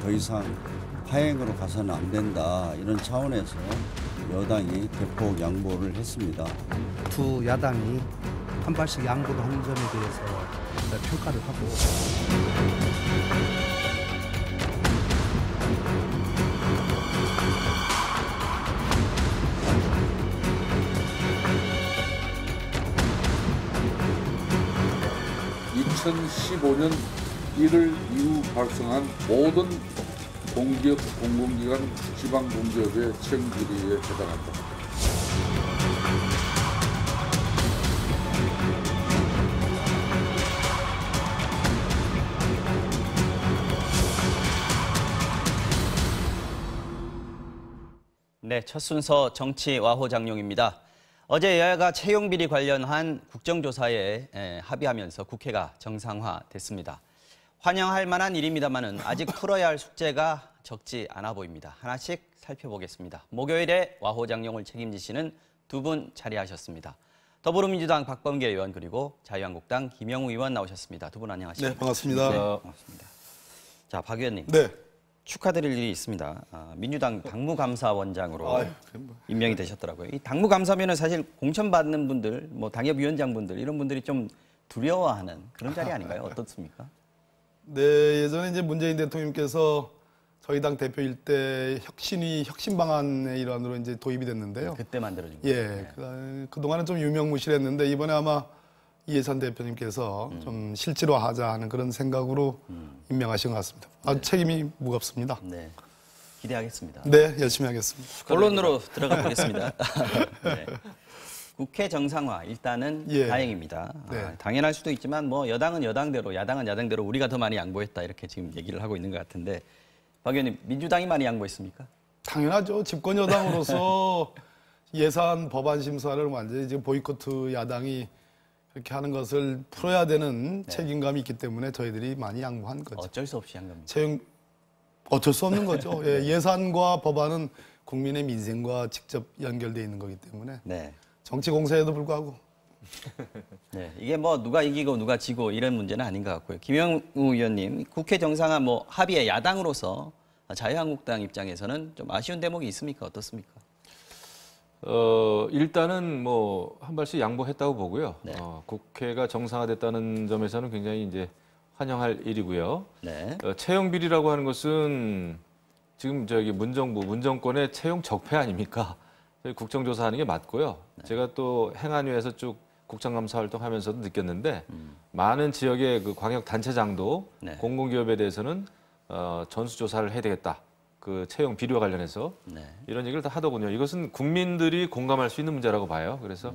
더 이상 파행으로 가서는 안 된다. 이런 차원에서 여당이 대폭 양보를 했습니다. 두 야당이 한 발씩 양보를 하는 점에 대해서 평가를 하고. (2015년 1월) 이후 발생한 모든 공기업, 공공기관, 지방공기업의 채용 비리에 해당한다. 네, 첫 순서 정치 와호장룡입니다. 어제 여야가 채용 비리 관련한 국정조사에 합의하면서 국회가 정상화됐습니다. 환영할 만한 일입니다만은 아직 풀어야 할 숙제가 적지 않아 보입니다. 하나씩 살펴보겠습니다. 목요일에 와호장룡을 책임지시는 두 분 자리하셨습니다. 더불어민주당 박범계 의원 그리고 자유한국당 김영우 의원 나오셨습니다. 두 분 안녕하십니까? 네, 반갑습니다. 네, 반갑습니다. 자, 박 의원님. 네. 축하드릴 일이 있습니다. 민주당 당무감사원장으로 임명이 되셨더라고요. 이 당무감사면은 사실 공천받는 분들, 뭐 당협위원장분들 이런 분들이 좀 두려워하는 그런 자리 아닌가요? 어떻습니까? 네, 예전에 이제 문재인 대통령께서 저희 당 대표일 때 혁신 방안의 일환으로 이제 도입이 됐는데요. 그때 만들어진 거예요. 예, 네. 그동안은 좀 유명무실했는데 이번에 아마 이해찬 대표님께서 좀 실제로하자 하는 그런 생각으로 임명하신 것 같습니다. 아주 책임이 무겁습니다. 네, 기대하겠습니다. 네, 열심히 하겠습니다. 본론으로 들어가 보겠습니다. 네. 국회 정상화 일단은 다행입니다. 네. 당연할 수도 있지만 뭐 여당은 여당대로 야당은 야당대로 우리가 더 많이 양보했다 이렇게 지금 얘기를 하고 있는 것 같은데 박 의원님 민주당이 많이 양보했습니까? 당연하죠. 집권 여당으로서 예산 법안 심사를 완전히 지금 보이콧 야당이 이렇게 하는 것을 풀어야 되는 책임감이 있기 때문에 저희들이 많이 양보한 거죠. 어쩔 수 없이 한 겁니다. 어쩔 수 없는 거죠. 예, 예산과 법안은 국민의 민생과 직접 연결되어 있는 거기 때문에 네. 정치 공세에도 불구하고 네, 이게 뭐 누가 이기고 누가 지고 이런 문제는 아닌 것 같고요. 김영우 의원님, 국회 정상화 뭐 합의의 야당으로서 자유한국당 입장에서는 좀 아쉬운 대목이 있습니까? 어떻습니까? 일단은 뭐 한 발씩 양보했다고 보고요. 네. 국회가 정상화됐다는 점에서는 굉장히 이제 환영할 일이고요. 네. 채용 비리라고 하는 것은 지금 저기 문정권의 채용 적폐 아닙니까? 저희 국정조사하는 게 맞고요. 네. 제가 또 행안위에서 쭉 국정감사 활동하면서도 느꼈는데 많은 지역의 그 광역 단체장도 네. 공공기업에 대해서는 전수조사를 해야 되겠다. 그 채용 비리와 관련해서 이런 얘기를 다 하더군요. 이것은 국민들이 공감할 수 있는 문제라고 봐요. 그래서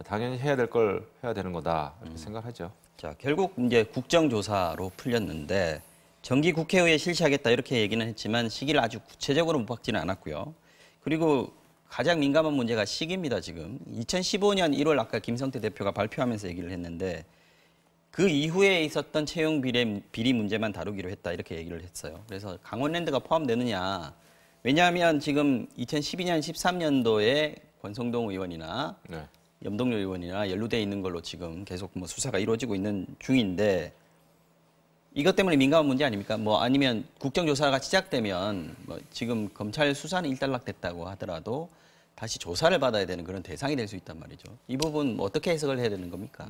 당연히 해야 될 걸 해야 되는 거다 이렇게 생각하죠. 자, 결국 이제 국정조사로 풀렸는데 정기 국회의회 실시하겠다 이렇게 얘기는 했지만 시기를 아주 구체적으로 못 박지는 않았고요. 그리고 가장 민감한 문제가 시기입니다. 지금 2015년 1월 아까 김성태 대표가 발표하면서 얘기를 했는데 그 이후에 있었던 채용 비리 문제만 다루기로 했다 이렇게 얘기를 했어요. 그래서 강원랜드가 포함되느냐. 왜냐하면 지금 2012년, 13년도에 권성동 의원이나 염동열 의원이나 연루돼 있는 걸로 지금 계속 뭐 수사가 이루어지고 있는 중인데 이것 때문에 민감한 문제 아닙니까? 뭐 아니면 국정조사가 시작되면 뭐 지금 검찰 수사는 일단락됐다고 하더라도 다시 조사를 받아야 되는 그런 대상이 될 수 있단 말이죠. 이 부분 뭐 어떻게 해석을 해야 되는 겁니까?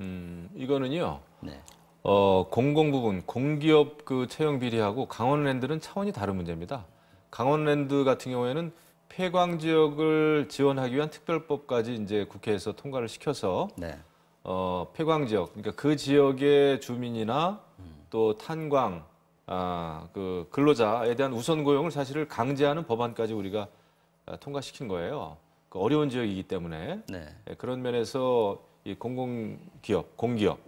이거는요. 네. 공공부문, 공기업 그 채용 비리하고 강원랜드는 차원이 다른 문제입니다. 강원랜드 같은 경우에는 폐광 지역을 지원하기 위한 특별법까지 이제 국회에서 통과를 시켜서 폐광 지역, 그러니까 그 지역의 주민이나 또 탄광, 그 근로자에 대한 우선 고용을 사실을 강제하는 법안까지 우리가 통과시킨 거예요. 그 어려운 지역이기 때문에 그런 면에서 이 공공기업, 공기업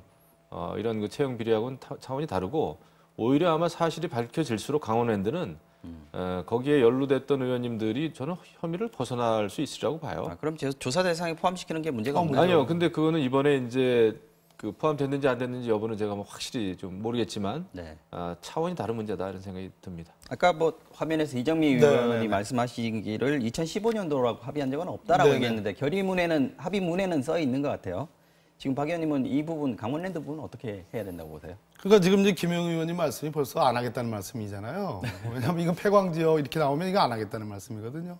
이런 그 채용 비리하고는 차원이 다르고 오히려 아마 사실이 밝혀질수록 강원랜드는 거기에 연루됐던 의원님들이 저는 혐의를 벗어날 수 있으리라고 봐요. 그럼 조사 대상에 포함시키는 게 문제가 없나요? 아니요. 근데 그거는 이번에 이제 그 포함됐는지 안 됐는지 여부는 제가 뭐 확실히 좀 모르겠지만 차원이 다른 문제다 이런 생각이 듭니다. 아까 뭐 화면에서 이정미 의원이 말씀하시기를 2015년도라고 합의한 적은 없다라고 얘기했는데 합의문에는 써 있는 것 같아요. 지금 박 의원님은 이 부분 강원랜드 부분 어떻게 해야 된다고 보세요? 그러니까 지금 이제 김영 의원님 말씀이 벌써 안 하겠다는 말씀이잖아요. 왜냐하면 이건 폐광지역 이렇게 나오면 이거 안 하겠다는 말씀이거든요.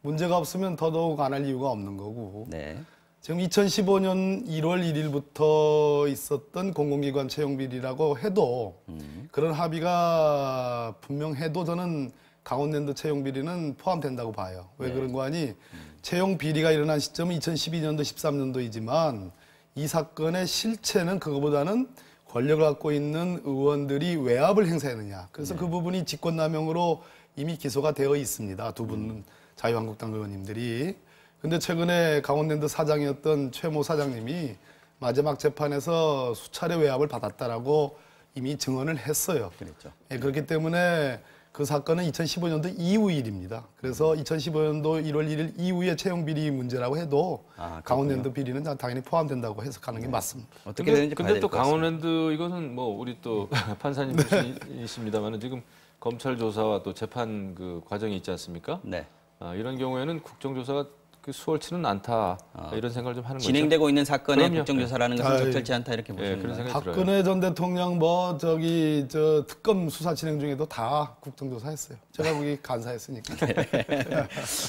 문제가 없으면 더더욱 안 할 이유가 없는 거고. 네. 지금 2015년 1월 1일부터 있었던 공공기관 채용비리라고 해도 그런 합의가 분명해도 저는 강원랜드 채용비리는 포함된다고 봐요. 왜 그런 거 하니 채용비리가 일어난 시점은 2012년도, 13년도이지만 이 사건의 실체는 그거보다는 권력을 갖고 있는 의원들이 외압을 행사했느냐. 그래서 그 부분이 직권남용으로 이미 기소가 되어 있습니다. 두 분 자유한국당 의원님들이. 근데 최근에 강원랜드 사장이었던 최모 사장님이 마지막 재판에서 수차례 외압을 받았다라고 이미 증언을 했어요. 그랬죠. 예, 그렇기 때문에 그 사건은 2015년도 이후 일입니다. 그래서 2015년도 1월 1일 이후의 채용 비리 문제라고 해도 강원랜드 비리는 당연히 포함된다고 해석하는 게 맞습니다. 어떻게 되는지 봐야 근데 될 또 것 같습니다. 강원랜드 이것은 뭐 우리 또 판사님이십니다만은 지금 검찰 조사와 또 재판 그 과정이 있지 않습니까? 네. 이런 경우에는 국정조사가 그 수월치는 않다 이런 생각을 좀 하는 거죠. 진행되고 있는 사건의 그럼요. 국정조사라는 것은 아이, 적절치 않다 이렇게 예, 보시는 그런 거예요. 생각이 들어요. 박근혜 전 대통령 뭐 저기 저 특검 수사 진행 중에도 다 국정조사 했어요. 제가 거기 간사했으니까.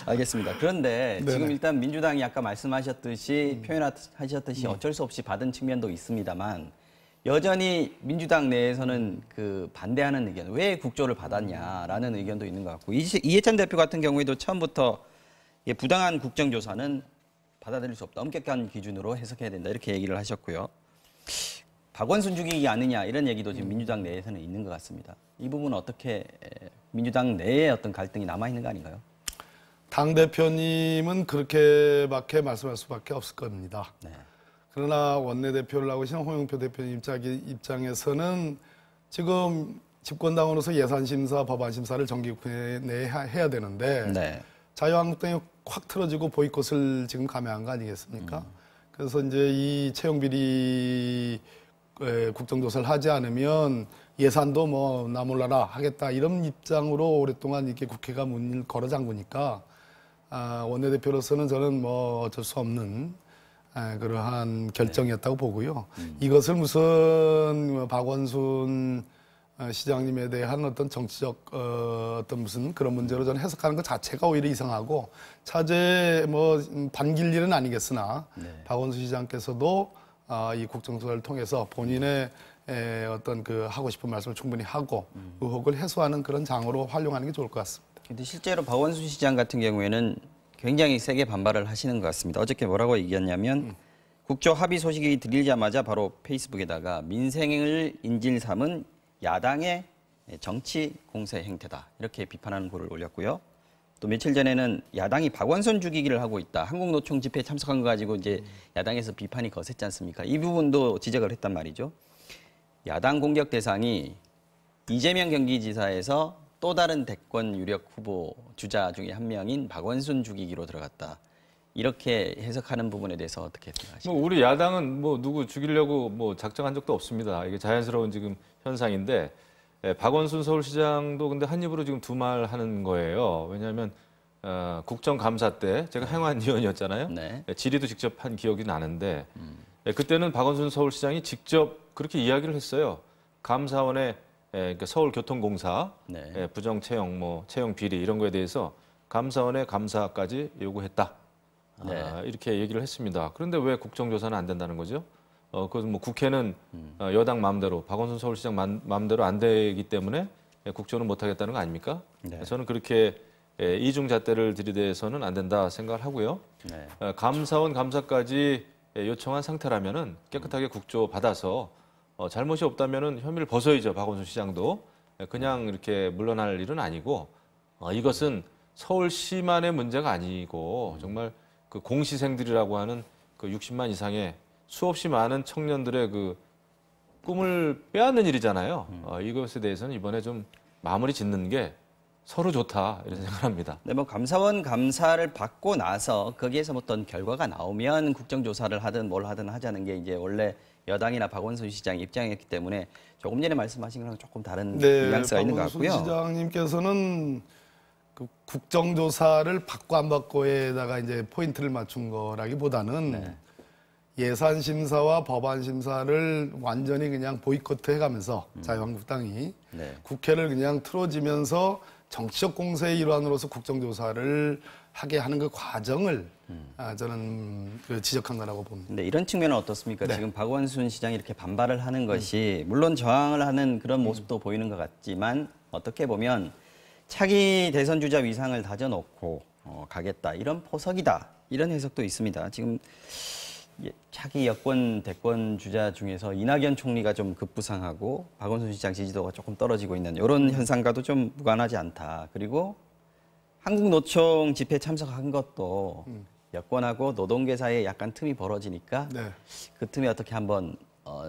알겠습니다. 그런데 네네. 지금 일단 민주당이 아까 말씀하셨듯이 표현하셨듯이 어쩔 수 없이 받은 측면도 있습니다만 여전히 민주당 내에서는 그 반대하는 의견, 왜 국조를 받았냐라는 의견도 있는 것 같고 이해찬 대표 같은 경우에도 처음부터 부당한 국정조사는 받아들일 수 없다. 엄격한 기준으로 해석해야 된다. 이렇게 얘기를 하셨고요. 박원순 죽이기 아니냐 이런 얘기도 지금 민주당 내에서는 있는 것 같습니다. 이 부분은 어떻게 민주당 내에 어떤 갈등이 남아있는 거 아닌가요? 당대표님은 그렇게밖에 말씀할 수밖에 없을 겁니다. 네. 그러나 원내대표를 하고 계신 홍영표 대표님 입장에서는 지금 집권당으로서 예산심사, 법안심사를 정기국회 내에 해야 되는데 네. 자유한국당이 확 틀어지고 보이콧을 지금 감행한 거 아니겠습니까? 그래서 이제 이 채용비리 국정조사를 하지 않으면 예산도 뭐 나 몰라라 하겠다 이런 입장으로 오랫동안 이렇게 국회가 문을 걸어 잠그니까 원내대표로서는 저는 뭐 어쩔 수 없는 그러한 결정이었다고 보고요. 이것을 무슨 박원순 시장님에 대한 어떤 정치적 어떤 무슨 그런 문제로 저는 해석하는 것 자체가 오히려 이상하고 차제 뭐 반길 일은 아니겠으나 박원순 시장께서도 이 국정조사를 통해서 본인의 어떤 그 하고 싶은 말씀을 충분히 하고 의혹을 해소하는 그런 장으로 활용하는 게 좋을 것 같습니다. 근데 실제로 박원순 시장 같은 경우에는 굉장히 세게 반발을 하시는 것 같습니다. 어저께 뭐라고 얘기했냐면 국조 합의 소식이 들리자마자 바로 페이스북에다가 민생을 인질 삼은 야당의 정치 공세 행태다. 이렇게 비판하는 글을 올렸고요. 또 며칠 전에는 야당이 박원순 죽이기를 하고 있다. 한국노총 집회에 참석한 거 가지고 이제 야당에서 비판이 거셌지 않습니까? 이 부분도 지적을 했단 말이죠. 야당 공격 대상이 이재명 경기지사에서 또 다른 대권 유력 후보 주자 중에 한 명인 박원순 죽이기로 들어갔다. 이렇게 해석하는 부분에 대해서 어떻게 생각하십니까? 뭐 우리 야당은 뭐 누구 죽이려고 뭐 작정한 적도 없습니다. 이게 자연스러운 지금 현상인데 박원순 서울시장도 근데 한 입으로 지금 두 말 하는 거예요. 왜냐하면 국정감사 때 제가 행안위원이었잖아요. 네. 질의도 직접 한 기억이 나는데 그때는 박원순 서울시장이 직접 그렇게 이야기를 했어요. 감사원의 그러니까 서울교통공사 네. 부정 채용, 뭐 채용 비리 이런 거에 대해서 감사원의 감사까지 요구했다. 네. 이렇게 얘기를 했습니다. 그런데 왜 국정조사는 안 된다는 거죠? 그건 뭐 국회는 여당 마음대로 박원순 서울시장 마음대로 안 되기 때문에 국조는 못 하겠다는 거 아닙니까? 네. 저는 그렇게 이중잣대를 들이대서는 안 된다 생각을 하고요. 네. 감사원 감사까지 요청한 상태라면은 깨끗하게 국조 받아서 잘못이 없다면은 혐의를 벗어야죠. 박원순 시장도 그냥 이렇게 물러날 일은 아니고 이것은 서울시만의 문제가 아니고 정말 그 공시생들이라고 하는 그 60만 이상의 수없이 많은 청년들의 그 꿈을 빼앗는 일이잖아요. 이것에 대해서는 이번에 좀 마무리 짓는 게 서로 좋다 이런 생각을 합니다. 네, 뭐 감사원 감사를 받고 나서 거기에서 어떤 결과가 나오면 국정조사를 하든 뭘 하든 하자는 게 이제 원래 여당이나 박원순 시장 입장이었기 때문에 조금 전에 말씀하신 거랑 조금 다른 뉘앙스가 있는 것 같고요. 박원순 시장님께서는 그 국정조사를 받고 안 받고에다가 이제 포인트를 맞춘 거라기보다는 예산 심사와 법안 심사를 완전히 그냥 보이콧 해가면서 자유한국당이 네. 국회를 그냥 틀어지면서 정치적 공세의 일환으로서 국정조사를 하게 하는 그 과정을 저는 그 지적한 거라고 봅니다. 근데 이런 측면은 어떻습니까? 네. 지금 박원순 시장이 이렇게 반발을 하는 것이 물론 저항을 하는 그런 모습도 보이는 것 같지만 어떻게 보면 차기 대선 주자 위상을 다져놓고 가겠다 이런 포석이다 이런 해석도 있습니다. 지금 차기 여권 대권 주자 중에서 이낙연 총리가 좀 급부상하고 박원순 시장 지지도가 조금 떨어지고 있는 이런 현상과도 좀 무관하지 않다. 그리고 한국노총 집회 참석한 것도 여권하고 노동계 사이에 약간 틈이 벌어지니까 네. 그 틈에 어떻게 한번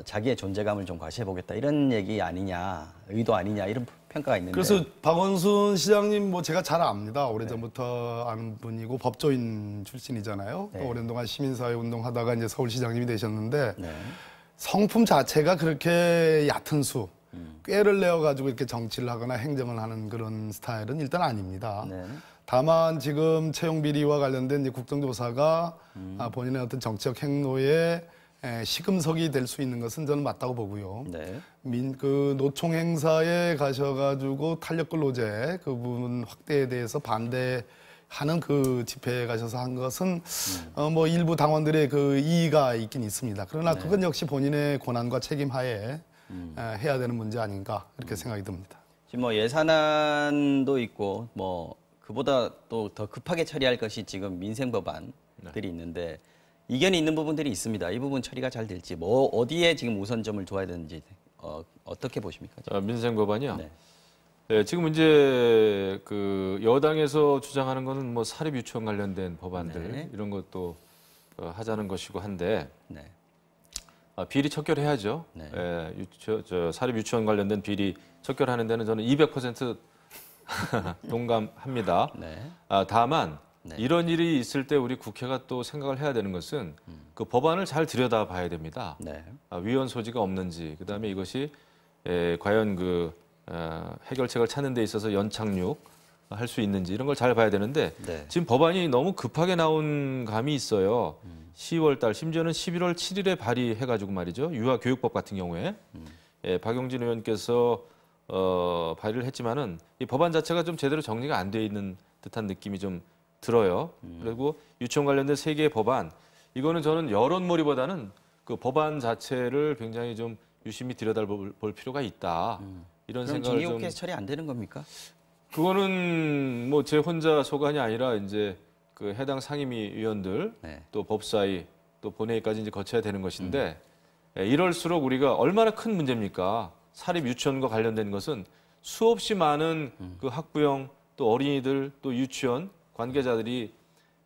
자기의 존재감을 좀 과시해보겠다 이런 얘기 아니냐, 의도 아니냐 이런 평가가 있는데. 그래서 박원순 시장님 뭐 제가 잘 압니다. 오래전부터 아는 분이고 법조인 출신이잖아요. 네. 또 오랜 동안 시민사회 운동하다가 이제 서울시장님이 되셨는데 네. 성품 자체가 그렇게 얕은 수, 꾀를 내어가지고 이렇게 정치를 하거나 행정을 하는 그런 스타일은 일단 아닙니다. 네. 다만 지금 채용 비리와 관련된 이제 국정조사가 본인의 어떤 정치적 행로에 시금석이 될 수 있는 것은 저는 맞다고 보고요. 네. 그 노총 행사에 가셔가지고 탄력 근로제 그 부분 확대에 대해서 반대하는 그 집회에 가셔서 한 것은 뭐 일부 당원들의 그 이의가 있긴 있습니다. 그러나 그건 역시 본인의 권한과 책임 하에 해야 되는 문제 아닌가 이렇게 생각이 듭니다. 지금 뭐 예산안도 있고 뭐 그보다 또 더 급하게 처리할 것이 지금 민생 법안들이 있는데 이견이 있는 부분들이 있습니다. 이 부분 처리가 잘 될지 뭐 어디에 지금 우선점을 둬야 되는지 어떻게 보십니까? 민생 법안이요. 네. 네, 지금 이제 그 여당에서 주장하는 거는 뭐 사립 유치원 관련된 법안들 네. 이런 것도 하자는 것이고 한데 네. 비리 척결해야죠. 네. 사립 유치원 관련된 비리 척결하는 데는 저는 200% 동감합니다. 네. 다만 네. 이런 일이 있을 때 우리 국회가 또 생각을 해야 되는 것은 그 법안을 잘 들여다봐야 됩니다. 네. 위헌 소지가 없는지, 그다음에 이것이 과연 그 해결책을 찾는 데 있어서 연착륙 할 수 있는지 이런 걸 잘 봐야 되는데 네. 지금 법안이 너무 급하게 나온 감이 있어요. 10월 달 심지어는 11월 7일에 발의해가지고 말이죠. 유아교육법 같은 경우에 박용진 의원께서 발의를 했지만은 이 법안 자체가 좀 제대로 정리가 안 돼 있는 듯한 느낌이 좀 들어요. 그리고 유치원 관련된 3개의 법안 이거는 저는 여론몰이보다는 그 법안 자체를 굉장히 좀 유심히 들여다볼 필요가 있다. 이런 그럼 생각을 좀. 정기국회에서 처리 안 되는 겁니까? 그거는 뭐 제 혼자 소관이 아니라 이제 그 해당 상임위원들 네. 또 법사위 또 본회의까지 이제 거쳐야 되는 것인데 이럴수록 우리가 얼마나 큰 문제입니까? 사립 유치원과 관련된 것은 수없이 많은 그 학부형 또 어린이들 또 유치원 관계자들이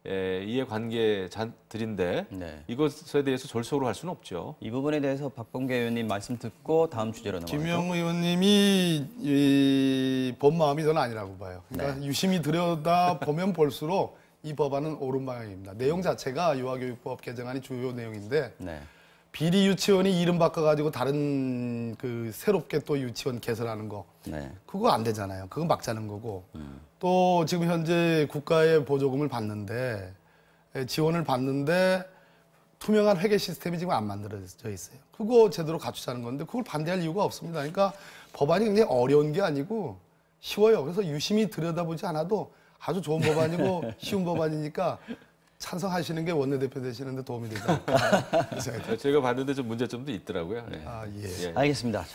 이해관계자들인데 네. 이것에 대해서 졸속으로 할 수는 없죠. 이 부분에 대해서 박범계 의원님 말씀 듣고 다음 주제로 넘어가죠. 김영 의원님이 이 본마음이 저는 아니라고 봐요. 그러니까 유심히 들여다 보면 볼수록 이 법안은 옳은 방향입니다. 내용 자체가 유아교육법 개정안이 주요 내용인데 네. 비리 유치원이 이름 바꿔가지고 다른 그 새롭게 또 유치원 개설하는 거 네. 그거 안 되잖아요. 그건 막자는 거고 또 지금 현재 국가의 보조금을 받는데 지원을 받는데 투명한 회계 시스템이 지금 안 만들어져 있어요. 그거 제대로 갖추자는 건데 그걸 반대할 이유가 없습니다. 그러니까 법안이 굉장히 어려운 게 아니고 쉬워요. 그래서 유심히 들여다보지 않아도 아주 좋은 법안이고 쉬운 법안이니까 찬성하시는 게 원내대표 되시는데 도움이 되지 않을까. 제가 봤는데 좀 문제점도 있더라고요. 네. 아, 예. 알겠습니다. 자,